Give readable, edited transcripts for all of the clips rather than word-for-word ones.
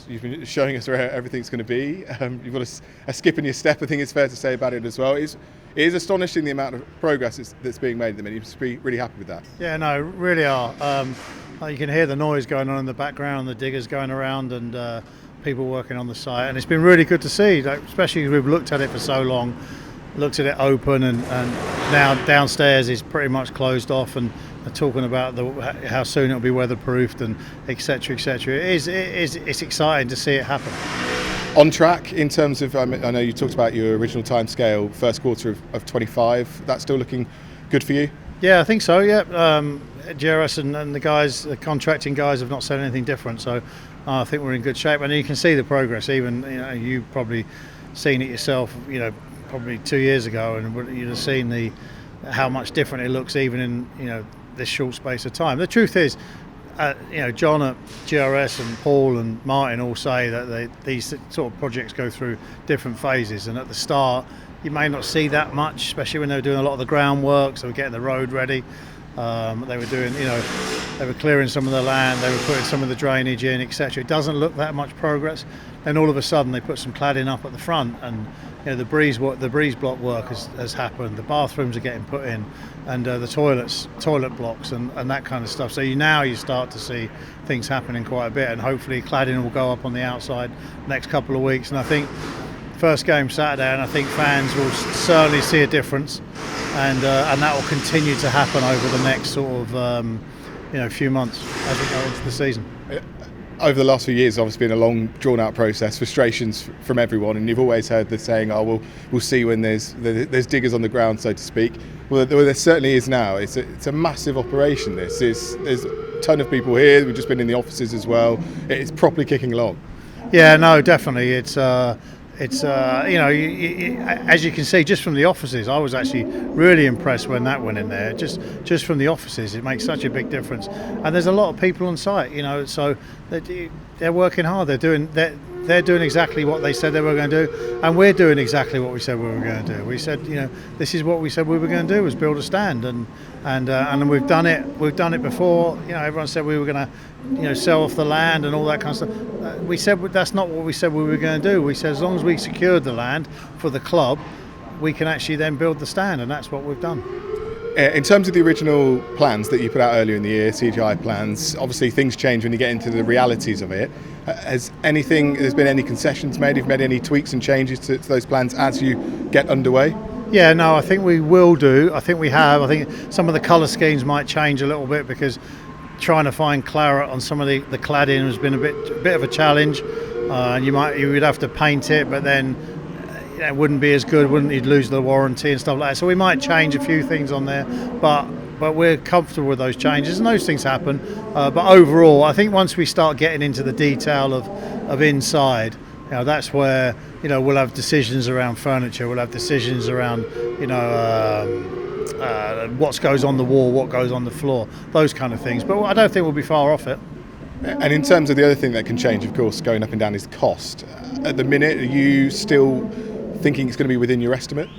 you've been showing us where everything's going to be. You've got a skip in your step, I think it's fair to say about it as well. It is astonishing the amount of progress that's being made at the minute. You must be really happy with that. Yeah, no, really are. You can hear the noise going on in the background, the diggers going around, and people working on the site, and it's been really good to see, especially because we've looked at it for so long, looked at it open, and now downstairs is pretty much closed off, and they're talking about how soon it'll be weatherproofed and etc. etc. It's exciting to see it happen. On track in terms of, I know you talked about your original time scale, first quarter of 25. That's still looking good for you? Yeah, I think so. Yeah, GRS and the guys, the contracting guys, have not said anything different. So I think we're in good shape, and you can see the progress. Even you've probably seen it yourself. Probably 2 years ago, and you'd have seen how much different it looks, even in this short space of time. The truth is, John at GRS and Paul and Martin all say that these sort of projects go through different phases, and at the start you may not see that much, especially when they were doing a lot of the groundwork, so we're getting the road ready. They were doing, they were clearing some of the land, they were putting some of the drainage in, etc. It doesn't look that much progress. Then all of a sudden they put some cladding up at the front, and the breeze block work has happened. The bathrooms are getting put in, and the toilet blocks and that kind of stuff. So you start to see things happening quite a bit, and hopefully cladding will go up on the outside next couple of weeks. And I think first game Saturday, and I think fans will certainly see a difference, and that will continue to happen over the next sort of few months as we go into the season. Over the last few years, obviously been a long, drawn-out process, frustrations from everyone, and you've always heard the saying, "Oh, we'll see when there's diggers on the ground," so to speak. Well, there certainly is now. It's a massive operation. There's a ton of people here. We've just been in the offices as well. It's properly kicking along. Yeah, no, definitely. It's as you can see just from the offices, I was actually really impressed when that went in there. Just from the offices, it makes such a big difference. And there's a lot of people on site, so they're working hard. They're doing exactly what they said they were going to do, and we're doing exactly what we said we were going to do. We said, this is what we said we were going to do, was build a stand, and we've done it. We've done it before. Everyone said we were going to, sell off the land and all that kind of stuff. We said that's not what we said we were going to do. We said as long as we secured the land for the club, we can actually then build the stand, and that's what we've done. In terms of the original plans that you put out earlier in the year, CGI plans, obviously things change when you get into the realities of it. There's been any concessions made? Have you made any tweaks and changes to those plans as you get underway? Yeah, no, I think we will do. I think we have. I think some of the colour schemes might change a little bit, because trying to find claret on some of the cladding has been a bit of a challenge. And you would have to paint it, but then it wouldn't be as good, you'd lose the warranty and stuff like that. So we might change a few things on there, but we're comfortable with those changes, and those things happen. But overall, I think once we start getting into the detail of inside, that's where we'll have decisions around furniture, we'll have decisions around what goes on the wall, what goes on the floor, those kind of things. But I don't think we'll be far off it. And in terms of the other thing that can change, of course, going up and down, is cost. At the minute, are you still thinking it's going to be within your estimate?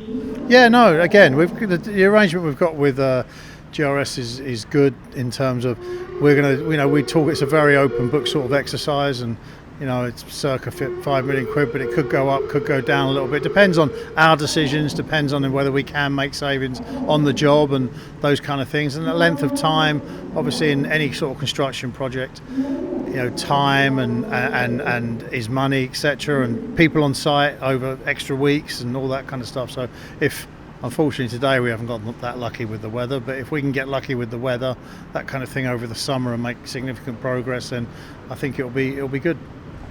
Yeah, no. Again, the arrangement we've got with GRS is good in terms of we're going to we talk. It's a very open book sort of exercise, and it's circa £5 million, but it could go up, could go down a little bit. Depends on our decisions, depends on whether we can make savings on the job and those kind of things. And the length of time, obviously, in any sort of construction project, time and is money, etc., and people on site over extra weeks and all that kind of stuff. So unfortunately today we haven't gotten that lucky with the weather, but if we can get lucky with the weather, that kind of thing over the summer, and make significant progress, then I think it'll be good.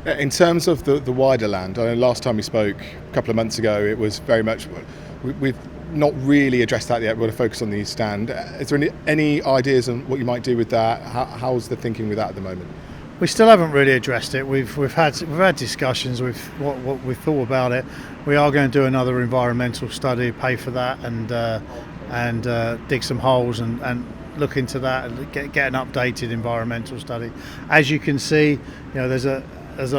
In terms of the wider land, I know last time we spoke a couple of months ago, it was very much, we've not really addressed that yet. We want to focus on the East Stand. Is there any ideas on what you might do with that? How's the thinking with that at the moment? We still haven't really addressed it. We've had discussions with what we thought about it. We are going to do another environmental study, pay for that, and dig some holes and look into that and get an updated environmental study. As you can see, there's a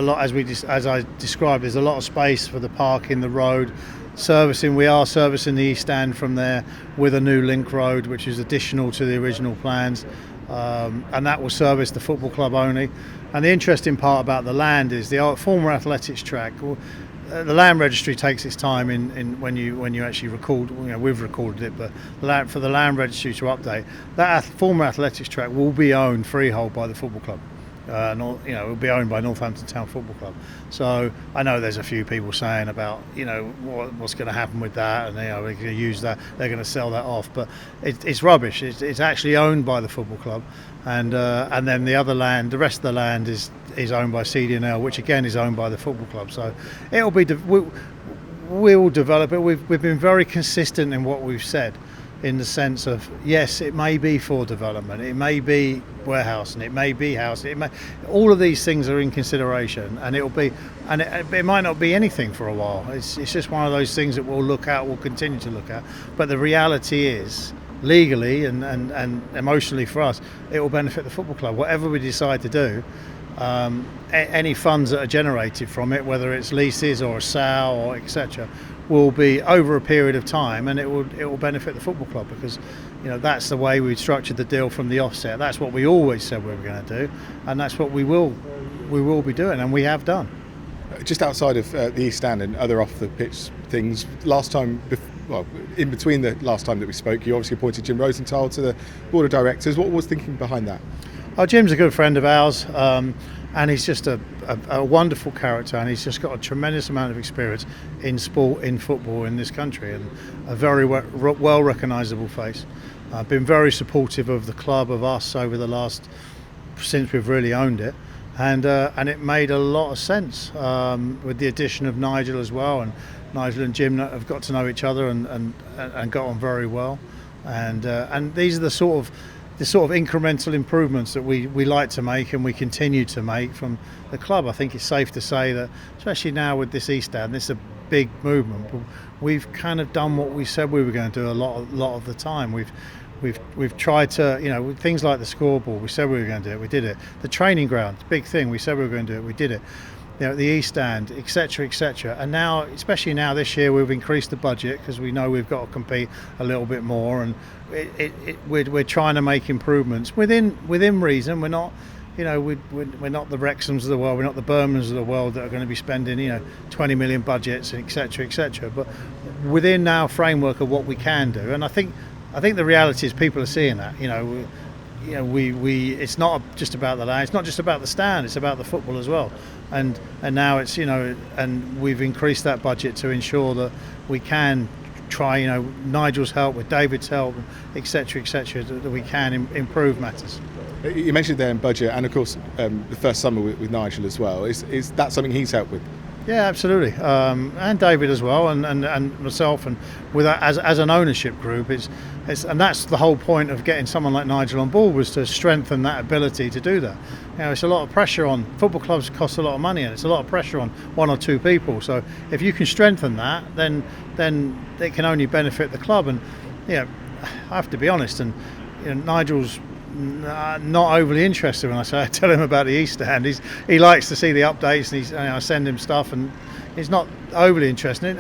lot, as I described. There's a lot of space for the parking, the road. We are servicing the East Stand from there with a new link road, which is additional to the original plans. and that will service the football club only. And the interesting part about the land is the former athletics track. The land registry takes its time in when you actually record. We've recorded it, but for the land registry to update, that former athletics track will be owned freehold by the football club. It will be owned by Northampton Town Football Club. So I know there's a few people saying about what's going to happen with that, and they're going to use that, they're going to sell that off, but it's rubbish. It's actually owned by the football club, and then the other land, the rest of the land is owned by CDNL, which again is owned by the football club. So it'll be we will develop it. We've been very consistent in what we've said, in the sense of, yes, it may be for development, it may be warehouse, and it may be house. All of these things are in consideration, and it might not be anything for a while. It's just one of those things that we'll continue to look at. But the reality is, legally and emotionally for us, it will benefit the football club. Whatever we decide to do, any funds that are generated from it, whether it's leases or a sale or etc., will be over a period of time, and it will benefit the football club, because that's the way we structured the deal from the offset. That's what we always said we were going to do, and that's what we will be doing, and we have done. Just outside of the East Stand and other off the pitch things, in between the last time that we spoke, you obviously appointed Jim Rosenal to the board of directors. What was thinking behind that? Oh, Jim's a good friend of ours, and he's just a wonderful character, and he's just got a tremendous amount of experience in sport, in football in this country, and a very well recognisable face. Been very supportive of the club, of us, over the since we've really owned it, and it made a lot of sense with the addition of Nigel as well, and Nigel and Jim have got to know each other and got on very well, and these are the sort of incremental improvements that we like to make, and we continue to make from the club. I think it's safe to say that, especially now with this East Stand, this is a big movement. We've kind of done what we said we were going to do a lot of the time. We've tried to, things like the scoreboard, we said we were going to do it, we did it. The training ground, big thing, we said we were going to do it, we did it. The East Stand, etc., etc. And now, especially now this year, we've increased the budget because we know we've got to compete a little bit more, and we're trying to make improvements within reason. We're not, we're not the Wrexhams of the world, we're not the Birminghams of the world that are going to be spending 20 million budgets, etc., etc. But within our framework of what we can do, and I think the reality is people are seeing that. It's not just about the land, it's not just about the stand, it's about the football as well. And now it's and we've increased that budget to ensure that we can try Nigel's help, with David's help, etc., that we can improve matters. You mentioned there in budget, and of course the first summer with Nigel as well. Is that something he's helped with? Yeah, absolutely, and David as well, and myself, and with that, as an ownership group, and that's the whole point of getting someone like Nigel on board, was to strengthen that ability to do that. It's a lot of pressure on football clubs, cost a lot of money, and it's a lot of pressure on one or two people. So if you can strengthen that, then it can only benefit the club. And I have to be honest, and Nigel's not overly interested when I tell him about the East Stand. He likes to see the updates, and I send him stuff, and he's not overly interested.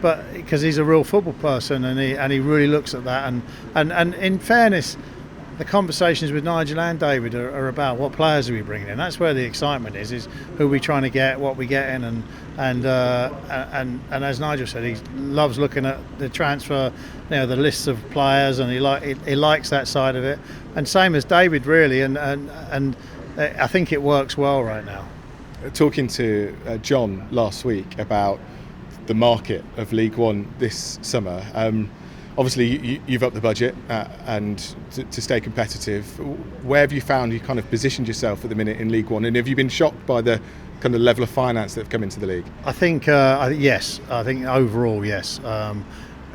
But because he's a real football person, and he really looks at that. And in fairness, the conversations with Nigel and David are about what players are we bringing in. That's where the excitement is who we trying to get, what we get in, and as Nigel said, he loves looking at the transfer, the lists of players, and he likes that side of it. And same as David, really, and I think it works well right now. Talking to John last week about the market of League One this summer. Obviously, you've upped the budget and to stay competitive. Where have you found you kind of positioned yourself at the minute in League One? And have you been shocked by the kind of level of finance that have come into the league? I think yes. I think overall, yes.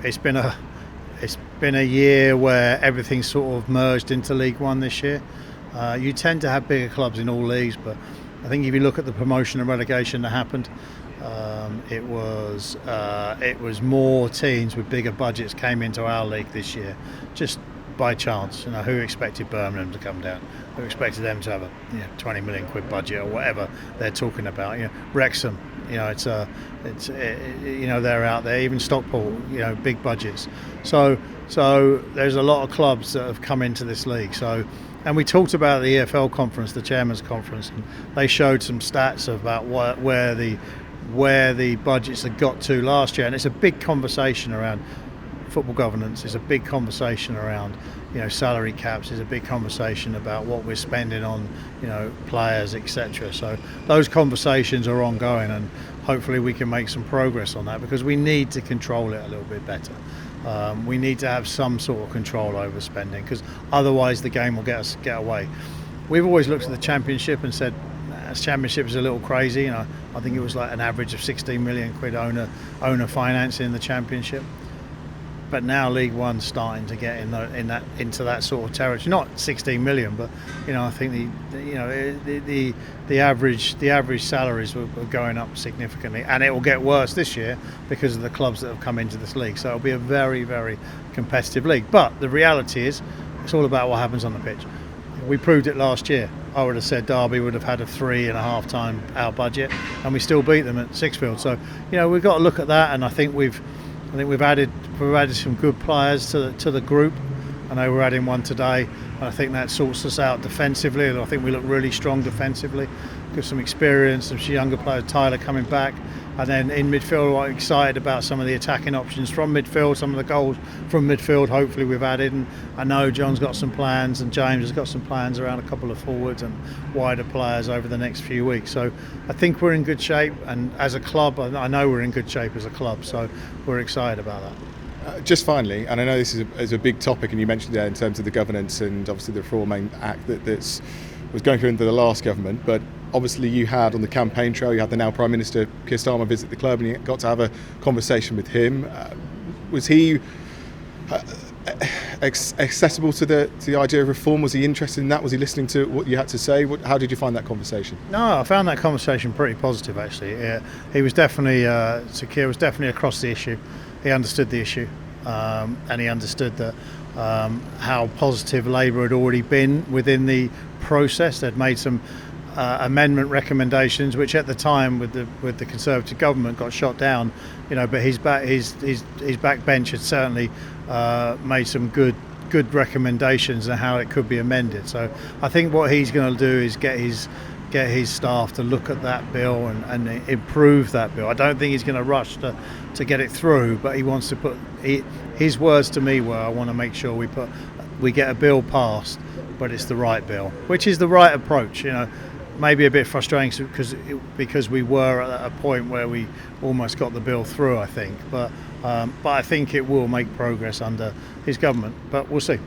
It's been a year where everything's sort of merged into League One this year. You tend to have bigger clubs in all leagues, but I think if you look at the promotion and relegation that happened, it was more teams with bigger budgets came into our league this year, just by chance. Who expected Birmingham to come down? Who expected them to have a 20 million quid budget or whatever they're talking about? Wrexham, they're out there. Even Stockport, big budgets. So there's a lot of clubs that have come into this league. So And we talked about the EFL conference, the Chairman's conference, and they showed some stats about where the budgets had got to last year, and it's a big conversation around football governance. It's a big conversation around salary caps. It's a big conversation about what we're spending on players, etc. So those conversations are ongoing, and hopefully we can make some progress on that, because we need to control it a little bit better. We need to have some sort of control over spending, because otherwise the game will get away. We've always looked at the Championship and said, Championship is a little crazy. I think it was like an average of 16 million quid owner financing in the Championship. But now League One's starting to get into that sort of territory. Not 16 million, but I think the average salaries were going up significantly, and it will get worse this year because of the clubs that have come into this league. So it'll be a very, very competitive league. But the reality is, it's all about what happens on the pitch. We proved it last year. I would have said Derby would have had a 3.5 time our budget, and we still beat them at Sixfield. So we've got to look at that, and I think we've added some good players to the group. I know we're adding one today, and I think that sorts us out defensively. And I think we look really strong defensively. Got some experience, some younger players, Tyler coming back, and then in midfield, I'm excited about some of the attacking options from midfield, some of the goals from midfield. Hopefully we've added, and I know John's got some plans, and James has got some plans around a couple of forwards and wider players over the next few weeks. So I think we're in good shape, and as a club, I know we're in good shape as a club. So we're excited about that. Just finally, and I know this is a big topic, and you mentioned there in terms of the governance and obviously the Reform Act that was going through into the last government, but obviously you had on the campaign trail, you had the now Prime Minister Keir Starmer visit the club, and you got to have a conversation with him. Was he accessible to the idea of reform? Was he interested in that? Was he listening to what you had to say? How did you find that conversation? No, I found that conversation pretty positive, actually. Yeah, he was definitely, Keir was definitely across the issue. He understood the issue, and he understood that how positive Labour had already been within the process. They'd made some amendment recommendations, which at the time with the Conservative government got shot down. But his backbench had certainly made some good recommendations on how it could be amended. So I think what he's going to do is get his staff to look at that bill and improve that bill. I don't think he's going to rush to get it through, but he wants to put his words to me were, I want to make sure we get a bill passed, but it's the right bill, which is the right approach. Maybe a bit frustrating because we were at a point where we almost got the bill through, I think, but I think it will make progress under his government, but we'll see.